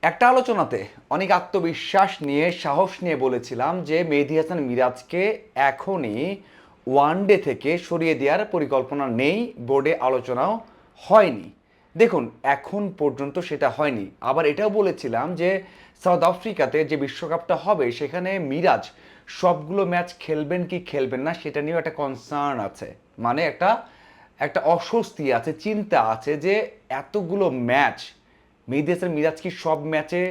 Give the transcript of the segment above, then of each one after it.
একটা আলোচনাতে অনেক আত্মবিশ্বাস নিয়ে সাহস নিয়ে বলেছিলাম যে মেহেদী হাসান মিরাজকে এখনই ওয়ানডে থেকে সরিয়ে দেওয়ার পরিকল্পনা নেই, বোর্ডে আলোচনাও হয়নি। দেখুন, এখন পর্যন্ত সেটা হয়নি। আবার এটাও বলেছিলাম যে সাউথ আফ্রিকাতে যে বিশ্বকাপটা হবে সেখানে মিরাজ সবগুলো ম্যাচ খেলবেন কি খেলবেন না সেটা নিয়েও একটা কনসার্ন আছে, মানে একটা একটা অস্বস্তি আছে, চিন্তা আছে যে এতগুলো ম্যাচ মেহেদী হাসান মিরাজ কি সব ম্যাচে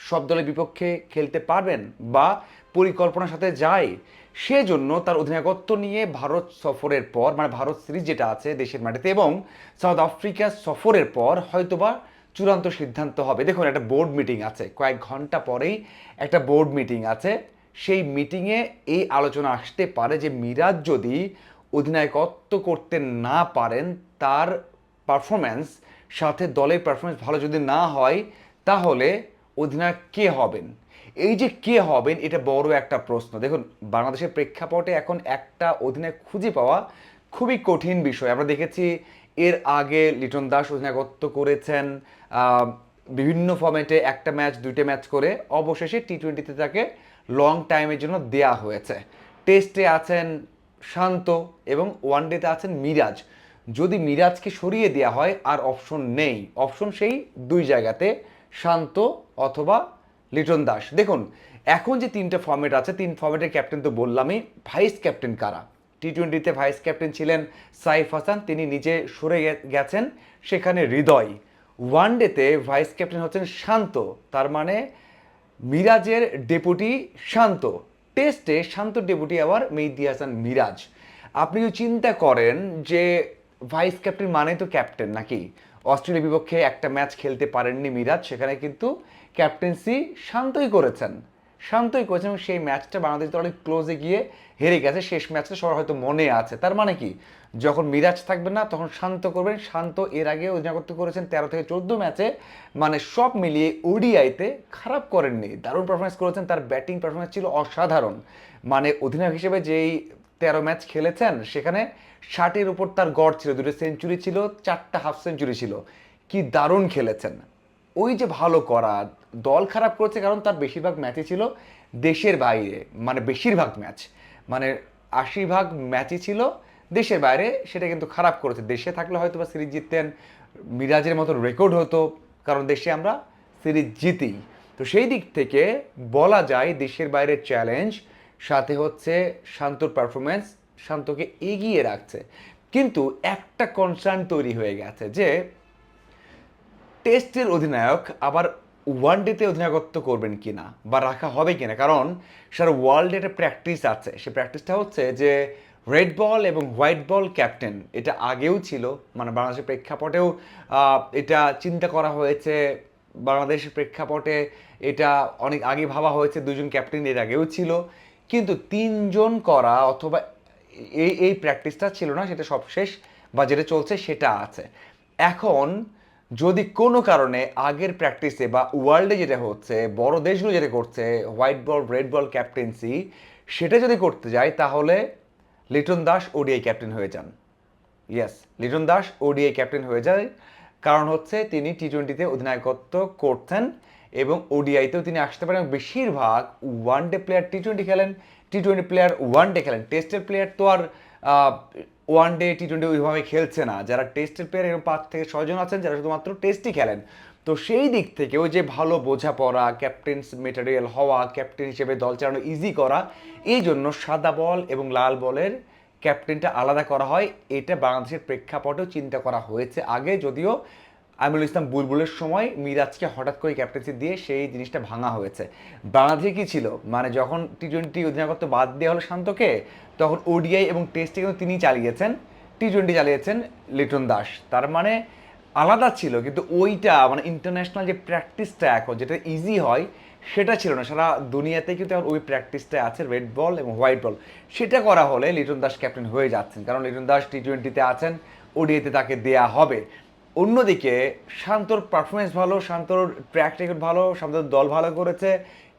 সব দলের বিপক্ষে খেলতে পারবেন বা পরিকল্পনার সাথে যায়। সেজন্য তার অধিনায়কত্ব নিয়ে ভারত সফরের পর, মানে ভারত সিরিজ যেটা আছে দেশের মাটিতে এবং সাউথ আফ্রিকা সফরের পর হয়তোবা চূড়ান্ত সিদ্ধান্ত হবে। দেখুন, একটা বোর্ড মিটিং আছে, কয়েক ঘন্টা পরেই একটা বোর্ড মিটিং আছে। সেই মিটিংয়ে এই আলোচনা আসতে পারে যে মিরাজ যদি অধিনায়কত্ব করতে না পারেন, তার পারফরম্যান্স সাথে দলের পারফরমেন্স ভালো যদি না হয়, তাহলে অধিনায়ক কে হবেন। এই যে কে হবেন এটা বড় একটা প্রশ্ন। দেখুন, বাংলাদেশের প্রেক্ষাপটে এখন একটা অধিনায়ক খুঁজে পাওয়া খুবই কঠিন বিষয়। আমরা দেখেছি এর আগে লিটন দাস অধিনায়কত্ব করেছেন বিভিন্ন ফর্মেটে, একটা ম্যাচ দুইটা ম্যাচ করে, অবশেষে টি-20তে তাকে লং টাইমের জন্য দেয়া হয়েছে। টেস্টে আছেন শান্ত এবং ওয়ানডেতে আছেন মিরাজ। যদি মিরাজকে সরিয়ে দেওয়া হয় আর অপশন নেই, অপশন সেই দুই জায়গাতে, শান্ত অথবা লিটন দাস। দেখুন, এখন যে তিনটা ফর্মেট আছে, তিন ফর্মেটের ক্যাপ্টেন তো বললামই। ভাইস ক্যাপ্টেন কারা? টি-20তে ভাইস ক্যাপ্টেন ছিলেন সাইফ হাসান, তিনি নিজে সরে গেছেন, সেখানে হৃদয়। ওয়ানডেতে ভাইস ক্যাপ্টেন হচ্ছেন শান্ত, তার মানে মিরাজের ডেপুটি শান্ত। টেস্টে শান্ত ডেপুটি আবার মেহেদী হাসান মিরাজ। আপনি যদি চিন্তা করেন যে ভাইস ক্যাপ্টেন মানে তো ক্যাপ্টেন নাকি, অস্ট্রেলিয়ার বিপক্ষে একটা ম্যাচ খেলতে পারেননি মিরাজ, সেখানে কিন্তু ক্যাপ্টেন্সি শান্তই করেছেন এবং সেই ম্যাচটা বাংলাদেশ দল অনেক ক্লোজে গিয়ে হেরে গেছে। শেষ ম্যাচটা সবার হয়তো মনে আছে। তার মানে কি, যখন মিরাজ থাকবে না তখন শান্ত করবেন। শান্ত এর আগে অধিনায়কত্ব করেছেন 13 থেকে 14 ম্যাচে, মানে সব মিলিয়ে ওডিআইতে খারাপ করেননি, দারুণ পারফরমেন্স করেছেন। তার ব্যাটিং পারফরমেন্স ছিল অসাধারণ। মানে অধিনায়ক হিসেবে যেই 13 ম্যাচ খেলেছেন সেখানে 60-এর উপর তার গড় ছিল, দুটো সেঞ্চুরি ছিল, 4টা হাফ সেঞ্চুরি ছিল। কি দারুণ খেলেছেন। ওই যে ভালো করা, দল খারাপ করেছে কারণ তার বেশিরভাগ ম্যাচই ছিল দেশের বাইরে, মানে বেশিরভাগ ম্যাচ, মানে 80 ভাগ ম্যাচই ছিল দেশের বাইরে, সেটা কিন্তু খারাপ করেছে। দেশে থাকলে হয়তো বা সিরিজ জিততেন, মিরাজের মতো রেকর্ড হতো, কারণ দেশে আমরা সিরিজ জিতি। তো সেই দিক থেকে বলা যায় দেশের বাইরের চ্যালেঞ্জ সাথে হচ্ছে শান্তর পারফরমেন্স শান্তকে এগিয়ে রাখছে। কিন্তু একটা কনসার্ন তৈরি হয়ে গেছে যে টেস্টের অধিনায়ক আবার ওয়ানডেতে অধিনায়কত্ব করবেন কিনা বা রাখা হবে কিনা, কারণ সারা ওয়ার্ল্ডে একটা প্র্যাকটিস আছে। সেই প্র্যাকটিসটা হচ্ছে যে রেড বল এবং হোয়াইট বল ক্যাপ্টেন, এটা আগেও ছিল, মানে বাংলাদেশের প্রেক্ষাপটেও এটা চিন্তা করা হয়েছে। বাংলাদেশের প্রেক্ষাপটে এটা অনেক আগে ভাবা হয়েছে, দুজন ক্যাপ্টেন এর আগেও ছিল, কিন্তু তিনজন করা অথবা এই প্র্যাকটিসটা ছিল না, সেটা সব শেষ বা যেটা চলছে সেটা আছে এখন। যদি কোনো কারণে আগের প্র্যাকটিসে বা ওয়ার্ল্ডে যেটা হচ্ছে, বড় দেশগুলো যেটা করছে, white ball red ball captaincy, সেটা যদি করতে যায় তাহলে লিটন দাস ওডিআই ক্যাপ্টেন হয়ে যান। Yes, Liton Das ODI captain হয়ে যায়, কারণ হচ্ছে তিনি টি-20তে অধিনায়কত্ব করতেন এবং ওডিআইতেও তিনি আসতে পারেন। বেশিরভাগ ওয়ানডে প্লেয়ার টি-20 খেলেন, টি-20 প্লেয়ার ওয়ানডে খেলেন। টেস্টের প্লেয়ার তো আর ওয়ানডে টি-20 ওইভাবে খেলছে না। যারা টেস্টের প্লেয়ার এরকম 5 থেকে 6 জন আছেন যারা শুধুমাত্র টেস্টই খেলেন। তো সেই দিক থেকে ওই যে ভালো বোঝাপড়া, ক্যাপ্টেন্স মেটেরিয়াল হওয়া, ক্যাপ্টেন হিসেবে দল চালানো ইজি করা, এই জন্য সাদা বল এবং লাল বলের ক্যাপ্টেনটা আলাদা করা হয়। এটা বাংলাদেশের প্রেক্ষাপটেও চিন্তা করা হয়েছে আগে, যদিও আমিরুল ইসলাম বুলবুলের সময় মিরাজকে হঠাৎ করে ক্যাপ্টেন্সি দিয়ে সেই জিনিসটা ভাঙা হয়েছে। বাংলাদেশে কি ছিল, মানে যখন টি-20 অধিনায়কত্ব বাদ দেওয়া হলো শান্তকে, তখন ওডিআই এবং টেস্টে কিন্তু তিনি চালিয়েছেন, টি-20 চালিয়েছেন লিটন দাস। তার মানে আলাদা ছিল, কিন্তু ওইটা মানে ইন্টারন্যাশনাল যে প্র্যাকটিসটা এখন যেটা ইজি হয় সেটা ছিল না। সারা দুনিয়াতে কিন্তু এখন ওই প্র্যাকটিসটা আছে, রেড বল এবং হোয়াইট বল। সেটা করা হলে লিটন দাস ক্যাপ্টেন হয়ে যাচ্ছেন, কারণ লিটন দাস টি-20তে আছেন, ওডিআইতে তাকে দেয়া হবে। অন্যদিকে শান্তর পারফরমেন্স ভালো, শান্তর ট্র্যাক রেকর্ড ভালো, শান্তর দল ভালো করেছে,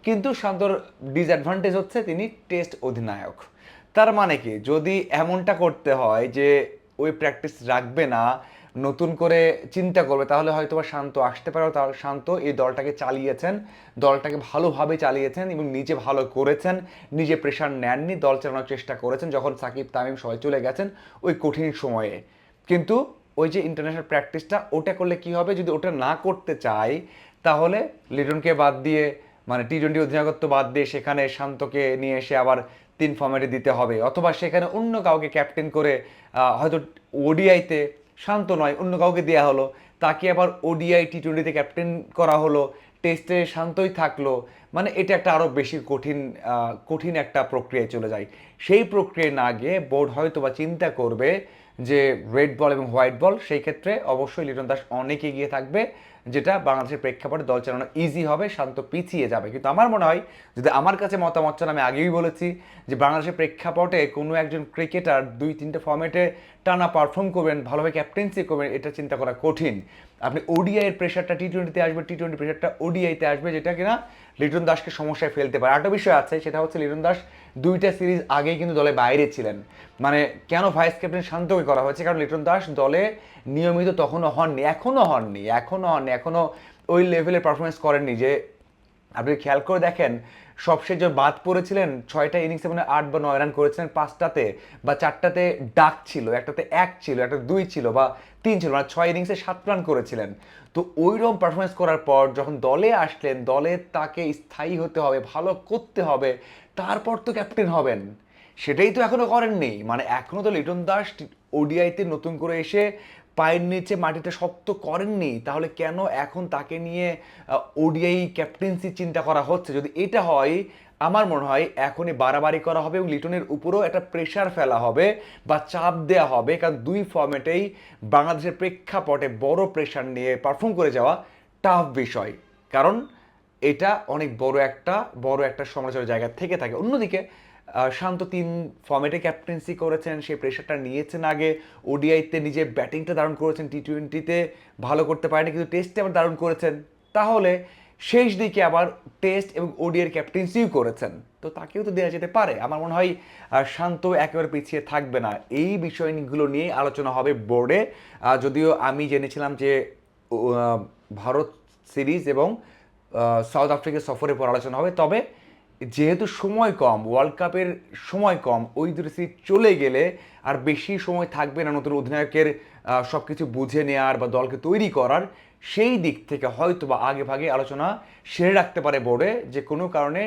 কিন্তু শান্তর ডিসঅ্যাডভান্টেজ হচ্ছে তিনি টেস্ট অধিনায়ক। তার মানে কি, যদি এমনটা করতে হয় যে ওই প্র্যাকটিস রাখবে না নতুন করে চিন্তা করবে, তাহলে হয়তো বা শান্ত আসতে পারে। তাহলে শান্ত এই দলটাকে চালিয়েছেন, দলটাকে ভালোভাবে চালিয়েছেন এবং নিজে ভালো করেছেন, নিজে প্রেশার নেননি, দল চালানোর চেষ্টা করেছেন যখন সাকিব তামিম সবাই চলে গেছেন ওই কঠিন সময়ে। কিন্তু ওই যে ইন্টারন্যাশনাল প্র্যাকটিসটা ওটা করলে কি হবে, যদি ওটা না করতে চাই তাহলে লিটনকে বাদ দিয়ে মানে টি-20 অধিনায়কত্ব বাদ দিয়ে সেখানে শান্তকে নিয়ে এসে আবার 3 ফর্ম্যাটে দিতে হবে, অথবা সেখানে অন্য কাউকে ক্যাপ্টেন করে হয়তো ওডিআইতে শান্ত নয় অন্য কাউকে দেওয়া হলো, তাকে আবার ওডিআই টি-20তে ক্যাপ্টেন করা হলো, টেস্টে শান্তই থাকলো। মানে এটা একটা আরও বেশি কঠিন একটা প্রক্রিয়ায় চলে যায়। সেই প্রক্রিয়ায় না গিয়ে বোর্ড হয়তো বা চিন্তা করবে যে রেড বল এবং হোয়াইট বল, সেই ক্ষেত্রে অবশ্যই লিটন দাস অনেক এগিয়ে থাকবে, যেটা বাংলাদেশের প্রেক্ষাপটে দল চালানো ইজি হবে, শান্ত পিছিয়ে যাবে। কিন্তু আমার মনে হয়, যদি আমার কাছে মতামত চান, আমি আগেই বলেছি যে বাংলাদেশের প্রেক্ষাপটে কোনো একজন ক্রিকেটার 2-3টে ফর্মেটে টানা পারফর্ম করবেন, ভালোভাবে ক্যাপ্টেন্সি করবেন, এটা চিন্তা করা কঠিন। আপনি ওডিআই এর প্রেশারটা টি-20তে আসবে, টি-20 প্রেশারটা ওডিআইতে আসবে, যেটা কিনা লিটন দাসকে সমস্যায় ফেলতে পারে। আরেকটা বিষয় আছে, সেটা হচ্ছে লিটন দাস 2টা সিরিজ আগেই কিন্তু দলে বাইরে ছিলেন। মানে কেন ভাইস ক্যাপ্টেন শান্তকে করা হয়েছে, কারণ লিটন দাস দলে নিয়মিত তখনও হননি, এখনও ওই লেভেলের পারফরমেন্স করেননি। যে আপনি খেয়াল করে দেখেন, সবশেষ যে বাদ পড়েছিলেন 6টা ইনিংসে মানে 8 বা 9 রান করেছিলেন, 5টাতে বা 4টাতে ডাক ছিল, একটাতে 1 ছিল, একটাতে 2 ছিল বা 3 ছিল, মানে 6 ইনিংসে 7 রান করেছিলেন। তো ওইরকম পারফরমেন্স করার পর যখন দলে আসলেন, দলে তাকে স্থায়ী হতে হবে, ভালো করতে হবে, তারপর তো ক্যাপ্টেন হবেন। সেটাই তো এখনো করেননি। মানে এখনো তো লিটন দাস ওডিআইতে নতুন করে এসে পায়ের নিচে মাটিতে শক্ত করেননি, তাহলে কেন এখন তাকে নিয়ে ওডিআই ক্যাপ্টেন্সি চিন্তা করা হচ্ছে? যদি এটা হয়, আমার মনে হয় এখনই বাড়াবাড়ি করা হবে এবং লিটনের উপরেও একটা প্রেশার ফেলা হবে বা চাপ দেওয়া হবে, কারণ 2 ফর্মেটেই বাংলাদেশের প্রেক্ষাপটে বড় প্রেশার নিয়ে পারফর্ম করে যাওয়া টাফ বিষয়। কারণ এটা অনেক বড় একটা সমালোচনার জায়গা থেকে থাকে। অন্যদিকে শান্ত 3 ফর্মেটে ক্যাপ্টেন্সি করেছেন, সেই প্রেশারটা নিয়েছেন আগে, ওডিআইতে নিজে ব্যাটিংটা দারুণ করেছেন, টি-20তে ভালো করতে পারেনি কিন্তু টেস্টে আবার দারুণ করেছেন, তাহলে শেষ দিকে আবার টেস্ট এবং ওডিআইয়ের ক্যাপ্টেন্সিও করেছেন, তো তাকেও তো দেওয়া যেতে পারে। আমার মনে হয় শান্ত একেবারে পিছিয়ে থাকবে না। এই বিষয়গুলো নিয়ে আলোচনা হবে বোর্ডে। যদিও আমি জেনেছিলাম যে ভারত সিরিজ এবং সাউথ আফ্রিকা সফরের পর আলোচনা হবে, তবে যেহেতু সময় কম, ওয়ার্ল্ড কাপের সময় কম, ওই দুটো সিরিজ চলে গেলে আর বেশি সময় থাকবে না নতুন অধিনায়কের সব কিছু বুঝে নেওয়ার বা দলকে তৈরি করার। সেই দিক থেকে হয়তো বা আগে ভাগে আলোচনা সেরে রাখতে পারে বোর্ডে, যে কোনো কারণে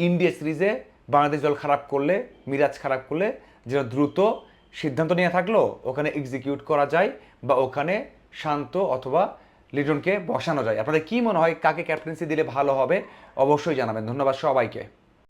ইন্ডিয়া সিরিজে বাংলাদেশ দল খারাপ করলে, মিরাজ খারাপ করলে যেন দ্রুত সিদ্ধান্ত নিয়ে থাকলো ওখানে এক্সিকিউট করা যায় বা ওখানে শান্ত অথবা লিটনকে বসানো যায়। আপনাদের কি মনে হয়, কাকে ক্যাপ্টেন্সি দিলে ভালো হবে? অবশ্যই জানাবেন। ধন্যবাদ সবাইকে।